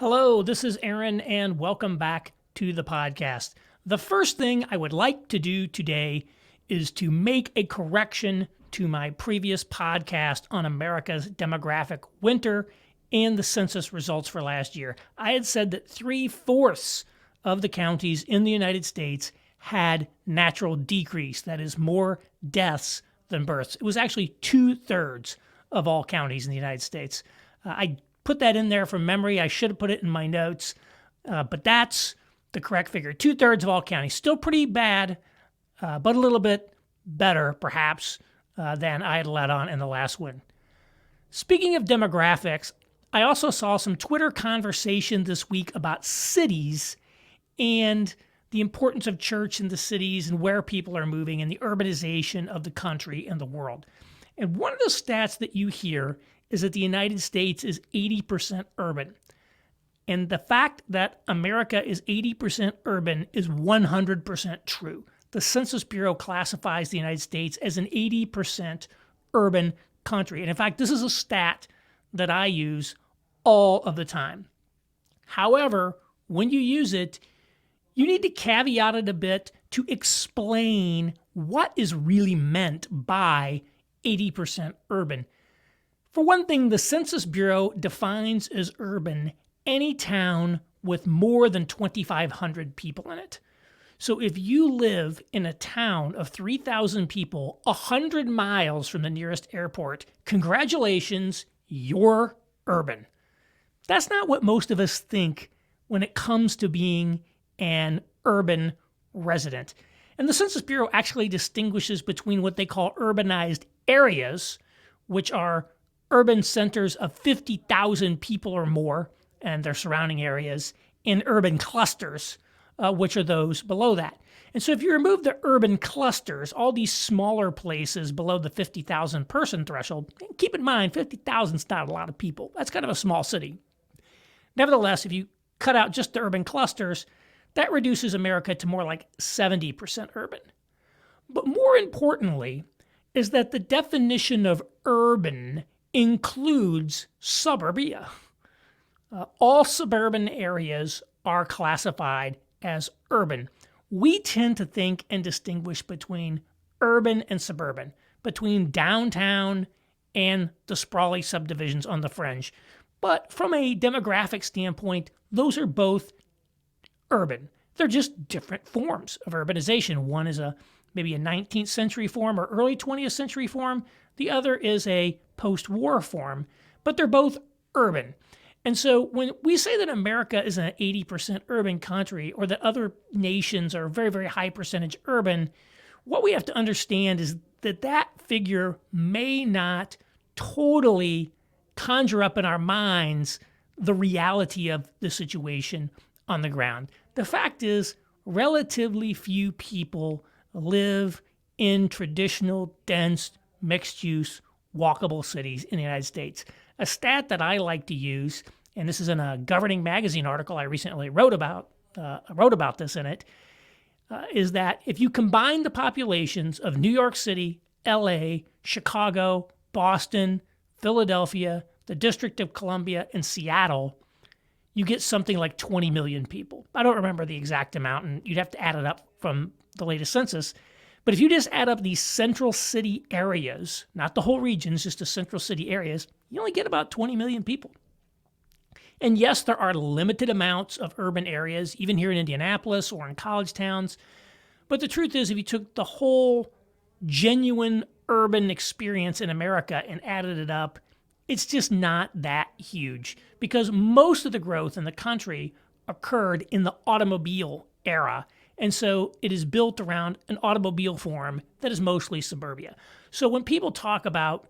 Hello, this is Aaron, and welcome back to the podcast. The first thing I would like to do today is to make a correction to my previous podcast on America's demographic winter and the census results for last year. I had said that 3/4 of the counties in the United States had natural decrease, that is, more deaths than births. It was actually 2/3 of all counties in the United States. I put that in there from memory. I should have put it in my notes, but that's the correct figure. 2/3 of all counties. Still pretty bad, but a little bit better, perhaps, than I had let on in the last one. Speaking of demographics, I also saw some Twitter conversation this week about cities and the importance of church in the cities and where people are moving and the urbanization of the country and the world. And one of the stats that you hear is that the United States is 80% urban. And the fact that America is 80% urban is 100% true. The Census Bureau classifies the United States as an 80% urban country. And in fact, this is a stat that I use all of the time. However, when you use it, you need to caveat it a bit to explain what is really meant by 80% urban. For one thing, the Census Bureau defines as urban any town with more than 2,500 people in it. So if you live in a town of 3,000 people 100 miles from the nearest airport, congratulations, you're urban. That's not what most of us think when it comes to being an urban resident. And the Census Bureau actually distinguishes between what they call urbanized areas, which are urban centers of 50,000 people or more and their surrounding areas, and urban clusters, which are those below that. And so if you remove the urban clusters, all these smaller places below the 50,000 person threshold, keep in mind 50,000 is not a lot of people. That's kind of a small city. Nevertheless, if you cut out just the urban clusters, that reduces America to more like 70% urban. But more importantly is that the definition of urban includes suburbia. All suburban areas are classified as urban. We tend to think and distinguish between urban and suburban, between downtown and the sprawly subdivisions on the fringe. But from a demographic standpoint, those are both urban. They're just different forms of urbanization. One is maybe a 19th century form or early 20th century form. The other is a post-war form, but they're both urban. And so when we say that America is an 80% urban country or that other nations are very, very high percentage urban, what we have to understand is that that figure may not totally conjure up in our minds the reality of the situation on the ground. The fact is, relatively few people live in traditional, dense, mixed-use, walkable cities in the United States. A stat that I like to use, and this is in a Governing Magazine article I recently wrote about this in it, is that if you combine the populations of New York City, LA, Chicago, Boston, Philadelphia, the District of Columbia, and Seattle, you get something like 20 million people. I don't remember the exact amount, and you'd have to add it up from the latest census. But if you just add up these central city areas, not the whole regions, just the central city areas, you only get about 20 million people. And yes, there are limited amounts of urban areas, even here in Indianapolis or in college towns. But the truth is, if you took the whole genuine urban experience in America and added it up, it's just not that huge because most of the growth in the country occurred in the automobile era. And so it is built around an automobile form that is mostly suburbia. So when people talk about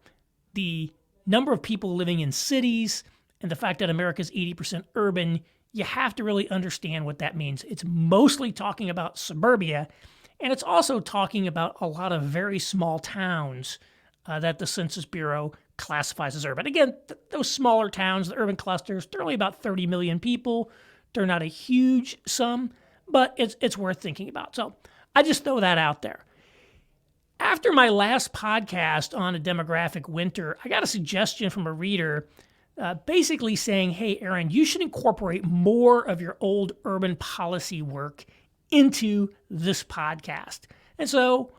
the number of people living in cities and the fact that America is 80% urban, you have to really understand what that means. It's mostly talking about suburbia, and it's also talking about a lot of very small towns that the Census Bureau classifies as urban. Again, those smaller towns, the urban clusters, they're only about 30 million people. They're not a huge sum, but it's worth thinking about. So I just throw that out there. After my last podcast on a demographic winter, I got a suggestion from a reader basically saying, hey, Aaron, you should incorporate more of your old urban policy work into this podcast. And so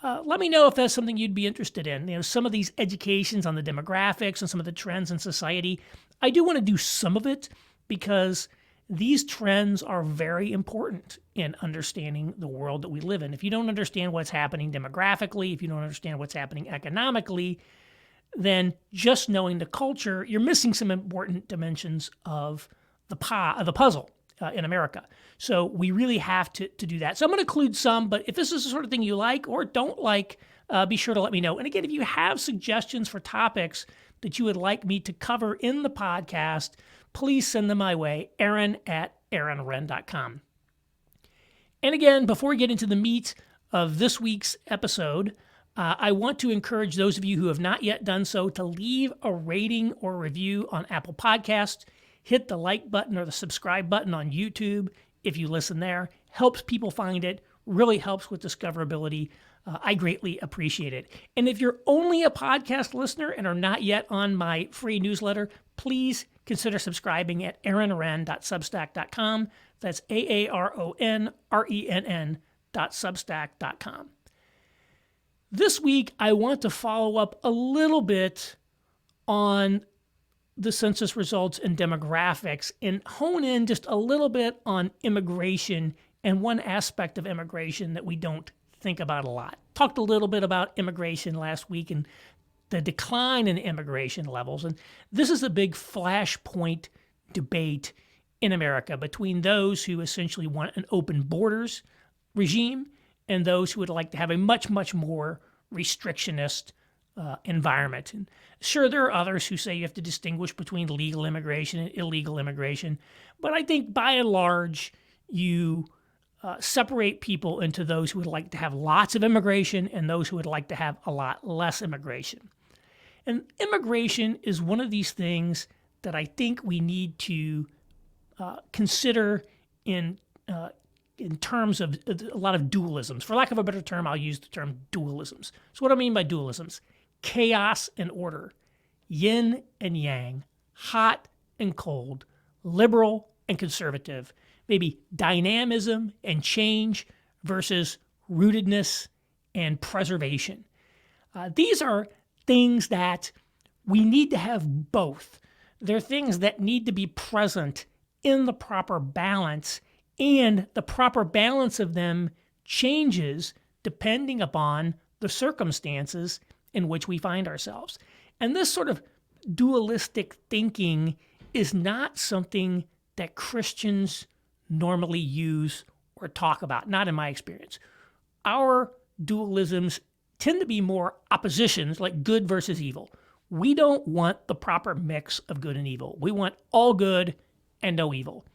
let me know if that's something you'd be interested in. Some of these educations on the demographics and some of the trends in society. I do want to do some of it because these trends are very important in understanding the world that we live in. If you don't understand what's happening demographically, if you don't understand what's happening economically, then just knowing the culture, you're missing some important dimensions of the puzzle in America. So we really have to do that. So I'm going to include some, but if this is the sort of thing you like or don't like, be sure to let me know. And again, if you have suggestions for topics that you would like me to cover in the podcast, please send them my way, aaron@aaronren.com. And again, before we get into the meat of this week's episode, I want to encourage those of you who have not yet done so to leave a rating or review on Apple Podcasts. Hit the like button or the subscribe button on YouTube if you listen there. Helps people find it, really helps with discoverability. I greatly appreciate it. And if you're only a podcast listener and are not yet on my free newsletter, please consider subscribing at aaronren.substack.com. That's AARONRENN.substack.com. This week, I want to follow up a little bit on the census results and demographics and hone in just a little bit on immigration and one aspect of immigration that we don't think about a lot. Talked a little bit about immigration last week and the decline in immigration levels. And this is a big flashpoint debate in America between those who essentially want an open borders regime and those who would like to have a much, much more restrictionist environment. And sure, there are others who say you have to distinguish between legal immigration and illegal immigration, but I think by and large, you separate people into those who would like to have lots of immigration and those who would like to have a lot less immigration. And immigration is one of these things that I think we need to consider in terms of a lot of dualisms. For lack of a better term, I'll use the term dualisms. So what do I mean by dualisms? Chaos and order, yin and yang, hot and cold, liberal and conservative, maybe dynamism and change versus rootedness and preservation. These are things that we need to have both. They're things that need to be present in the proper balance, and the proper balance of them changes depending upon the circumstances in which we find ourselves. And this sort of dualistic thinking is not something that Christians normally use or talk about, not in my experience. Our dualisms tend to be more oppositions, like good versus evil. We don't want the proper mix of good and evil. We want all good and no evil.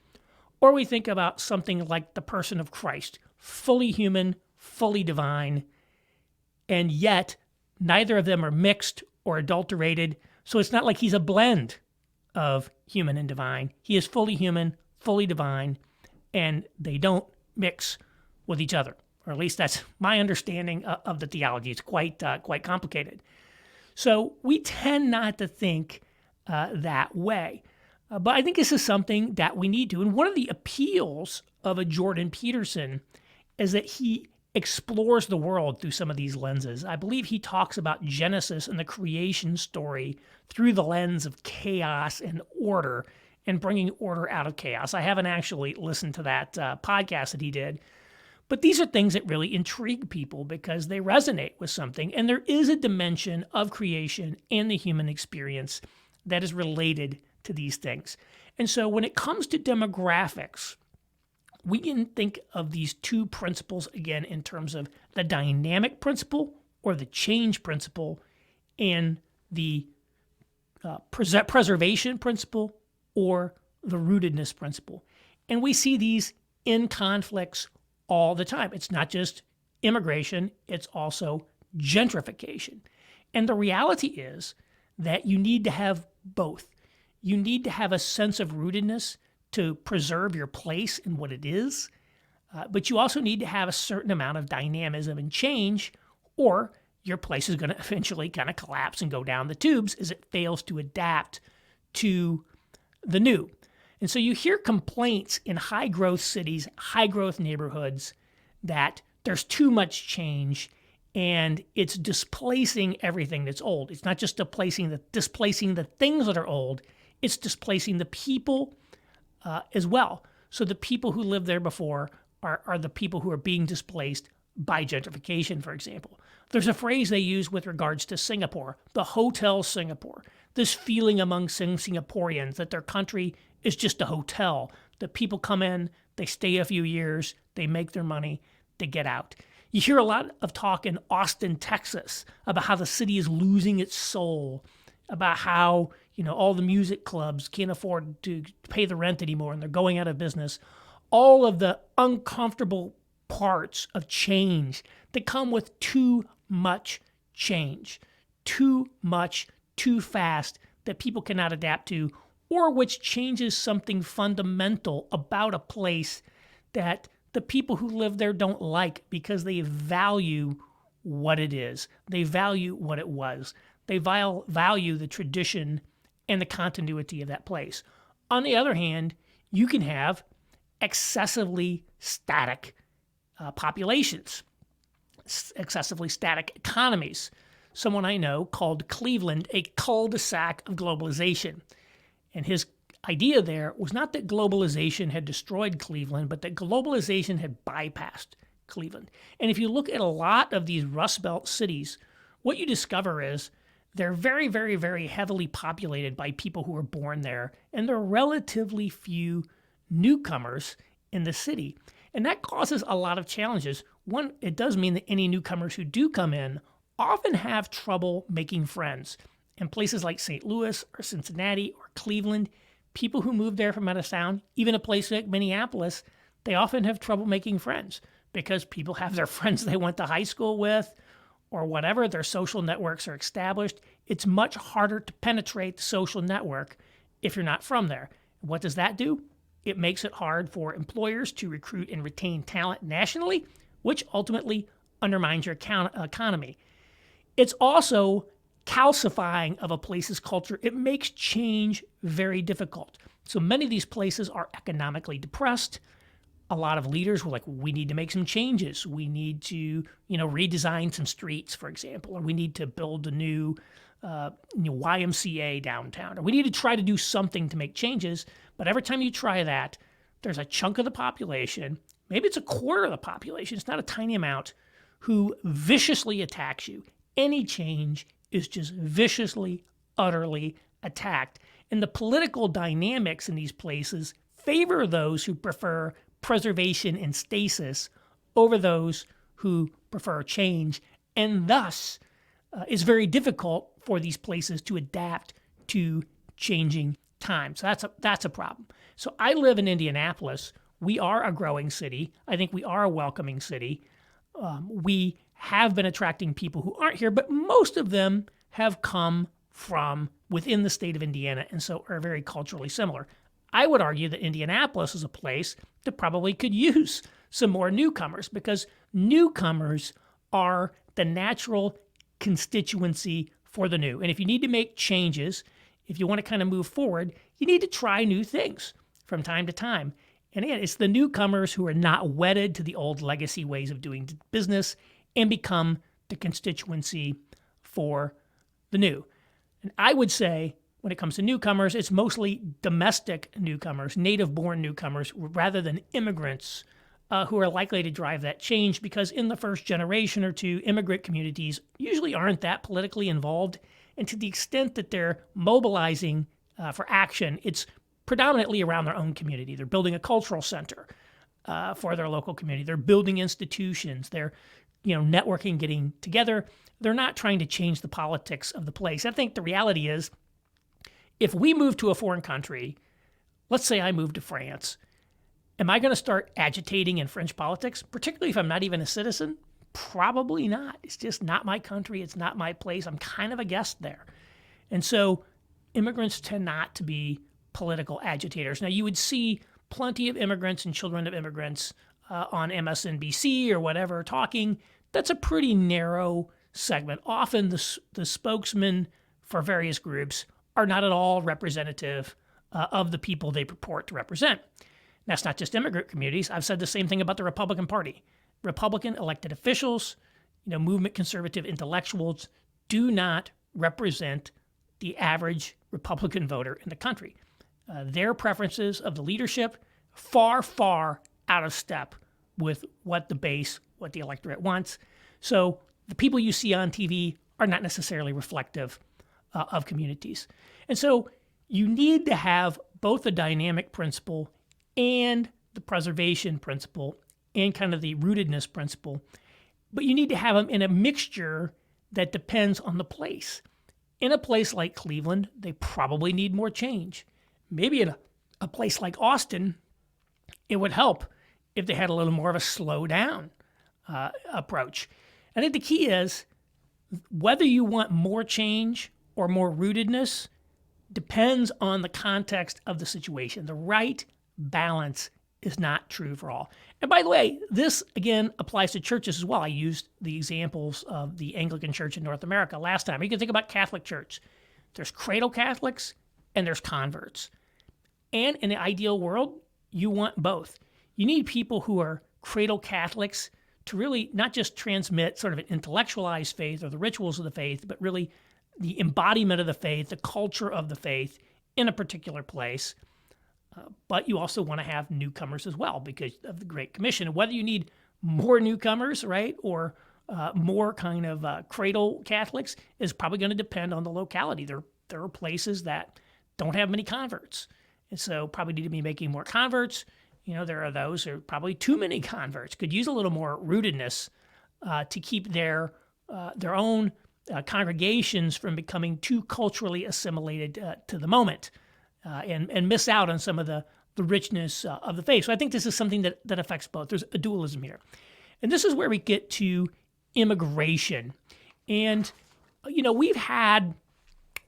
Or we think about something like the person of Christ, fully human, fully divine, and yet neither of them are mixed or adulterated, so it's not like he's a blend of human and divine. He is fully human, fully divine, and they don't mix with each other. Or at least that's my understanding of the theology. It's quite complicated. So we tend not to think that way. But I think this is something that we need to. And one of the appeals of a Jordan Peterson is that he explores the world through some of these lenses. I believe he talks about Genesis and the creation story through the lens of chaos and order and bringing order out of chaos. I haven't actually listened to that podcast that he did, but these are things that really intrigue people because they resonate with something. And there is a dimension of creation and the human experience that is related to these things. And so when it comes to demographics, we can think of these two principles again in terms of the dynamic principle or the change principle and the preservation principle or the rootedness principle. And we see these in conflicts all the time. It's not just immigration, it's also gentrification. And the reality is that you need to have both. You need to have a sense of rootedness to preserve your place in what it is, but you also need to have a certain amount of dynamism and change, or your place is going to eventually kind of collapse and go down the tubes as it fails to adapt to the new. And so you hear complaints in high growth cities, high growth neighborhoods that there's too much change and it's displacing everything that's old. It's not just displacing the things that are old, it's displacing the people as well. So the people who lived there before are the people who are being displaced by gentrification, for example. There's a phrase they use with regards to Singapore, the Hotel Singapore. This feeling among Singaporeans that their country is just a hotel, that people come in, they stay a few years, they make their money, they get out. You hear a lot of talk in Austin, Texas, about how the city is losing its soul, about how, all the music clubs can't afford to pay the rent anymore and they're going out of business. All of the uncomfortable parts of change that come with too much change, too much, too fast, that people cannot adapt to, or which changes something fundamental about a place that the people who live there don't like because they value what it is. They value what it was. They value the tradition and the continuity of that place. On the other hand, you can have excessively static populations, excessively static economies. Someone I know called Cleveland a cul-de-sac of globalization. And his idea there was not that globalization had destroyed Cleveland, but that globalization had bypassed Cleveland. And if you look at a lot of these Rust Belt cities, what you discover is they're very, very, very heavily populated by people who were born there, and there are relatively few newcomers in the city. And that causes a lot of challenges. One, it does mean that any newcomers who do come in often have trouble making friends. In places like St. Louis or Cincinnati or Cleveland, people who move there from out of town, even a place like Minneapolis, they often have trouble making friends because people have their friends they went to high school with or whatever. Their social networks are established. It's much harder to penetrate the social network if you're not from there. What does that do? It makes it hard for employers to recruit and retain talent nationally, which ultimately undermines your economy. It's also calcifying of a place's culture. It makes change very difficult. So many of these places are economically depressed. A lot of leaders were like, we need to make some changes. We need to, redesign some streets, for example, or we need to build a new YMCA downtown, or we need to try to do something to make changes. But every time you try that, there's a chunk of the population, maybe it's a quarter of the population, it's not a tiny amount, who viciously attacks you. Any change is just viciously, utterly attacked. And the political dynamics in these places favor those who prefer preservation and stasis over those who prefer change. And thus, it's very difficult for these places to adapt to changing times. So that's a problem. So I live in Indianapolis. We are a growing city. I think we are a welcoming city. We have been attracting people who aren't here, but most of them have come from within the state of Indiana and so are very culturally similar. I would argue that Indianapolis is a place that probably could use some more newcomers because newcomers are the natural constituency for the new. And if you need to make changes, if you want to kind of move forward, you need to try new things from time to time. And again, it's the newcomers who are not wedded to the old legacy ways of doing business and become the constituency for the new. And I would say when it comes to newcomers, it's mostly domestic newcomers, native-born newcomers, rather than immigrants who are likely to drive that change because in the first generation or two, immigrant communities usually aren't that politically involved. And to the extent that they're mobilizing for action, it's predominantly around their own community. They're building a cultural center for their local community. They're building institutions. They're networking, getting together. They're not trying to change the politics of the place. I think the reality is, if we move to a foreign country, let's say I move to France, am I going to start agitating in French politics, particularly if I'm not even a citizen? Probably not. It's just not my country. It's not my place. I'm kind of a guest there. And so immigrants tend not to be political agitators. Now, you would see plenty of immigrants and children of immigrants on MSNBC or whatever talking. That's a pretty narrow segment. Often the spokesmen for various groups are not at all representative of the people they purport to represent. That's not just immigrant communities. I've said the same thing about the Republican Party. Republican elected officials, movement conservative intellectuals do not represent the average Republican voter in the country. Their preferences of the leadership far, far out of step with what the base, what the electorate wants. So the people you see on TV are not necessarily reflective of communities. And so you need to have both the dynamic principle and the preservation principle and kind of the rootedness principle, but you need to have them in a mixture that depends on the place. In a place like Cleveland, they probably need more change. Maybe in a place like Austin, it would help if they had a little more of a slow down approach. I think the key is whether you want more change or more rootedness depends on the context of the situation. The right balance is not true for all. And by the way, this again applies to churches as well. I used the examples of the Anglican Church in North America last time. You can think about Catholic Church. There's cradle Catholics and there's converts. And in the ideal world, you want both. You need people who are cradle Catholics to really not just transmit sort of an intellectualized faith or the rituals of the faith, but really the embodiment of the faith, the culture of the faith in a particular place. But you also want to have newcomers as well because of the Great Commission. Whether you need more newcomers, right, or more kind of cradle Catholics is probably going to depend on the locality. There are places that don't have many converts, and so probably need to be making more converts. There are those who are probably too many converts, could use a little more rootedness to keep their own congregations from becoming too culturally assimilated to the moment. And miss out on some of the richness of the faith. So I think this is something that affects both. There's a dualism here. And this is where we get to immigration. And, we've had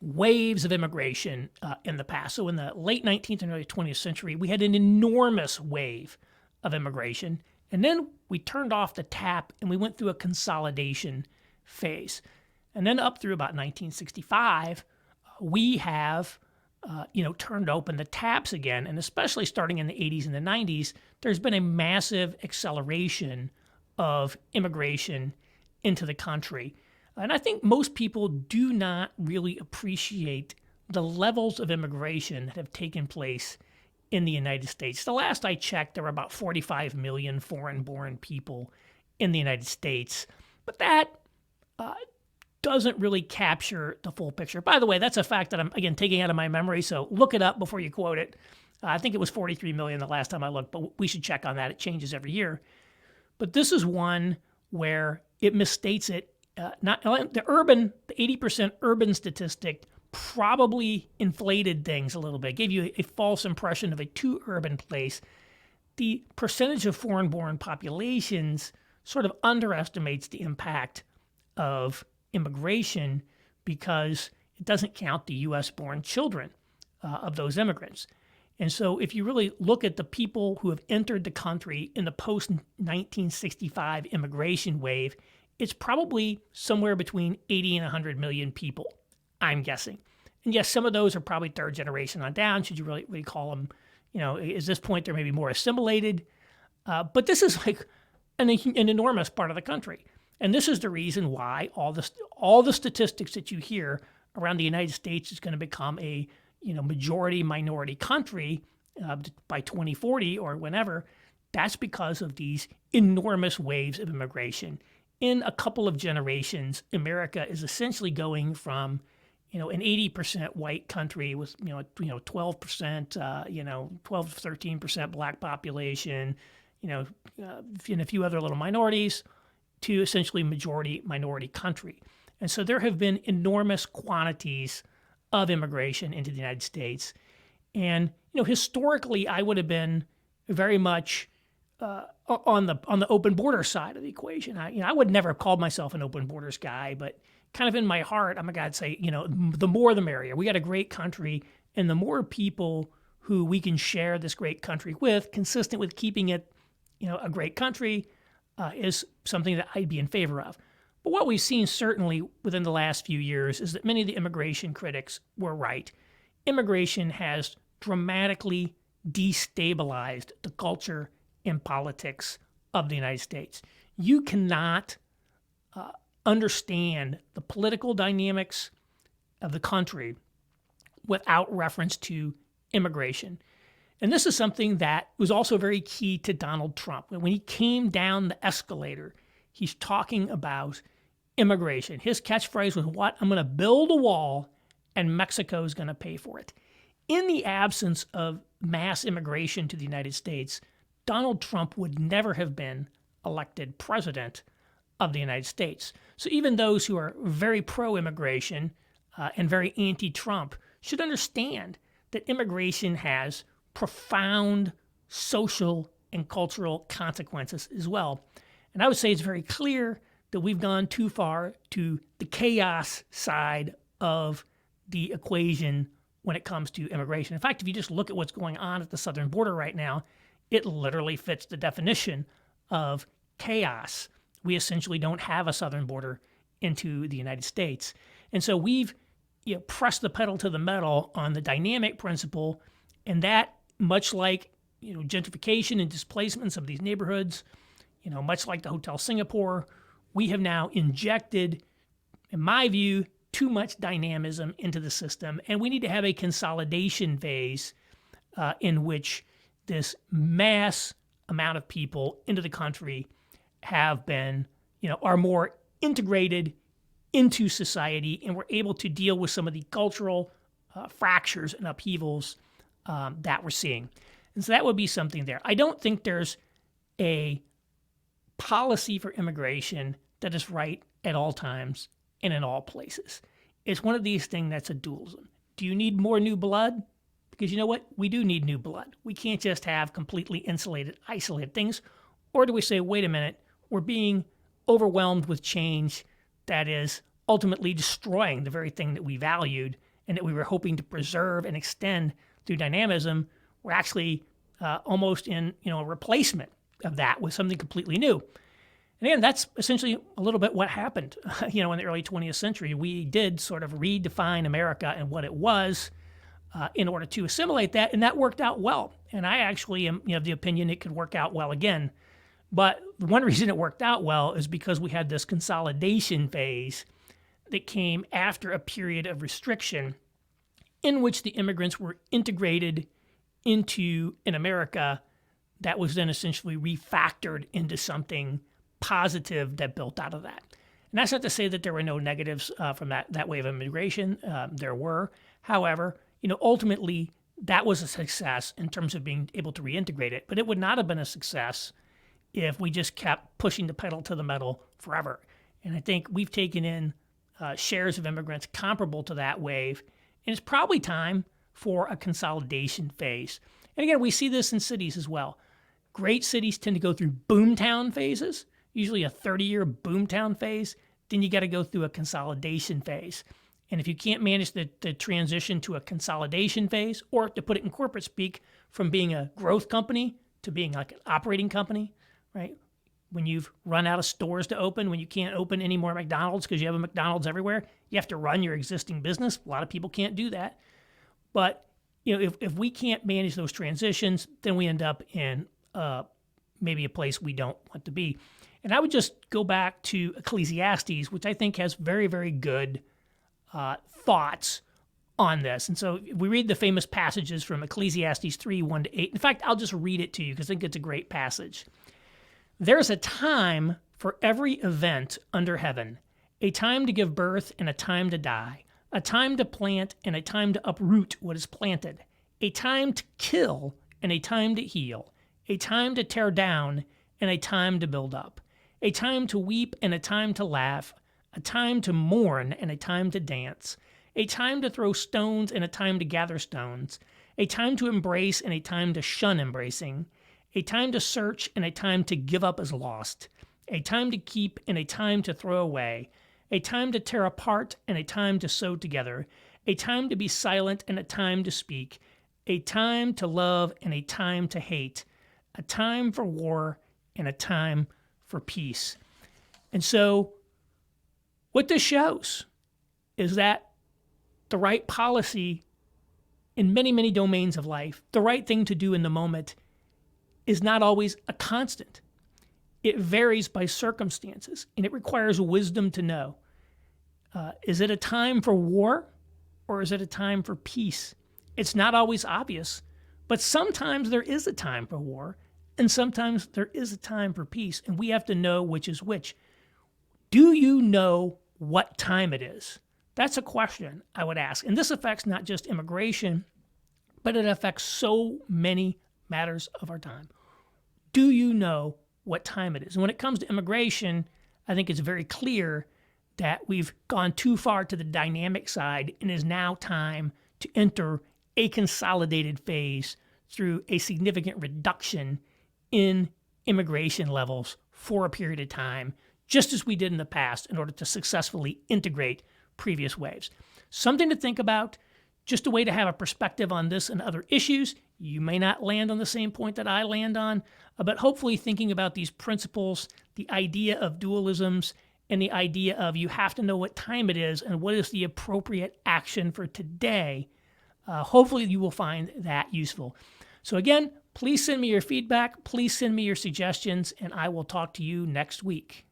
waves of immigration in the past. So in the late 19th and early 20th century, we had an enormous wave of immigration. And then we turned off the tap and we went through a consolidation phase. And then up through about 1965, we have turned open the taps again, and especially starting in the 80s and the 90s, there's been a massive acceleration of immigration into the country. And I think most people do not really appreciate the levels of immigration that have taken place in the United States. The last I checked, there were about 45 million foreign-born people in the United States, but that doesn't really capture the full picture. By the way, that's a fact that I'm, again, taking out of my memory, so look it up before you quote it. I think it was 43 million the last time I looked, but we should check on that. It changes every year. But this is one where it misstates it. Not the 80% urban statistic probably inflated things a little bit, gave you a false impression of a too urban place. The percentage of foreign-born populations sort of underestimates the impact of immigration because it doesn't count the U.S.-born children of those immigrants. And so if you really look at the people who have entered the country in the post-1965 immigration wave, it's probably somewhere between 80 and 100 million people, I'm guessing. And yes, some of those are probably third generation on down. Should you really call them, at this point, they're maybe more assimilated. But this is like an enormous part of the country. And this is the reason why all the statistics that you hear around the United States is going to become a majority minority country by 2040 or whenever. That's because of these enormous waves of immigration. In a couple of generations, America is essentially going from an 80% white country with 12%, 12 to 13% black population, and a few other little minorities, to essentially majority minority country. And so there have been enormous quantities of immigration into the United States. And historically, I would have been very much on the open border side of the equation. I would never have called myself an open borders guy, but kind of in my heart, I'm a guy to say, the more the merrier. We got a great country, and the more people who we can share this great country with, consistent with keeping it, a great country, is something that I'd be in favor of. But what we've seen certainly within the last few years is that many of the immigration critics were right. Immigration has dramatically destabilized the culture and politics of the United States. You cannot understand the political dynamics of the country without reference to immigration. And this is something that was also very key to Donald Trump. When he came down the escalator, he's talking about immigration. His catchphrase was, "What? I'm going to build a wall and Mexico is going to pay for it." In the absence of mass immigration to the United States, Donald Trump would never have been elected president of the United States. So even those who are very pro-immigration and very anti-Trump should understand that immigration has profound social and cultural consequences as well. And I would say it's very clear that we've gone too far to the chaos side of the equation when it comes to immigration. In fact, if you just look at what's going on at the southern border right now, it literally fits the definition of chaos. We essentially don't have a southern border into the United States. And so we've pressed the pedal to the metal on the dynamic principle, and that, much like gentrification and displacements of these neighborhoods, much like the Hotel Singapore, we have now injected, in my view, too much dynamism into the system, and we need to have a consolidation phase in which this mass amount of people into the country have been, are more integrated into society, and we're able to deal with some of the cultural fractures and upheavals that we're seeing. And so that would be something there. I don't think there's a policy for immigration that is right at all times and in all places. It's one of these things that's a dualism. Do you need more new blood? Because you know what? We do need new blood. We can't just have completely insulated, isolated things. Or do we say, wait a minute, we're being overwhelmed with change that is ultimately destroying the very thing that we valued and that we were hoping to preserve and extend through dynamism? We're actually almost in a replacement of that with something completely new. And again, that's essentially a little bit what happened, in the early 20th century. We did sort of redefine America and what it was in order to assimilate that, and that worked out well. And I actually am of the opinion it could work out well again. But one reason it worked out well is because we had this consolidation phase that came after a period of restriction in which the immigrants were integrated into an America that was then essentially refactored into something positive that built out of that. And that's not to say that there were no negatives from that wave of immigration. There were. However, ultimately, that was a success in terms of being able to reintegrate it. But it would not have been a success if we just kept pushing the pedal to the metal forever. And I think we've taken in shares of immigrants comparable to that wave. And it's probably time for a consolidation phase. And again, we see this in cities as well. Great cities tend to go through boomtown phases, usually a 30-year boomtown phase. Then you got to go through a consolidation phase. And if you can't manage the transition to a consolidation phase, or to put it in corporate speak, from being a growth company to being like an operating company, right? When you've run out of stores to open, when you can't open any more McDonald's because you have a McDonald's everywhere, you have to run your existing business. A lot of people can't do that. But if we can't manage those transitions, then we end up in maybe a place we don't want to be. And I would just go back to Ecclesiastes, which I think has very, very good thoughts on this. And so we read the famous passages from Ecclesiastes 3, 1-8. In fact, I'll just read it to you because I think it's a great passage. There's a time for every event under heaven, a time to give birth and a time to die, a time to plant and a time to uproot what is planted, a time to kill and a time to heal, a time to tear down and a time to build up, a time to weep and a time to laugh, a time to mourn and a time to dance, a time to throw stones and a time to gather stones, a time to embrace and a time to shun embracing, a time to search and a time to give up as lost, a time to keep and a time to throw away, a time to tear apart and a time to sew together, a time to be silent and a time to speak, a time to love and a time to hate, a time for war and a time for peace. And so What this shows is that the right policy in many, many domains of life, the right thing to do in the moment, is not always a constant. It varies by circumstances, and it requires wisdom to know. Is it a time for war, or is it a time for peace? It's not always obvious, but sometimes there is a time for war, and sometimes there is a time for peace, and we have to know which is which. Do you know what time it is? That's a question I would ask. And this affects not just immigration, but it affects so many matters of our time. Do you know what time it is? And when it comes to immigration, I think it's very clear that we've gone too far to the dynamic side, and it is now time to enter a consolidated phase through a significant reduction in immigration levels for a period of time, just as we did in the past, in order to successfully integrate previous waves. Something to think about, just a way to have a perspective on this and other issues. You may not land on the same point that I land on, but hopefully thinking about these principles, the idea of dualisms, and the idea of you have to know what time it is and what is the appropriate action for today, hopefully you will find that useful. So again, please send me your feedback, please send me your suggestions, and I will talk to you next week.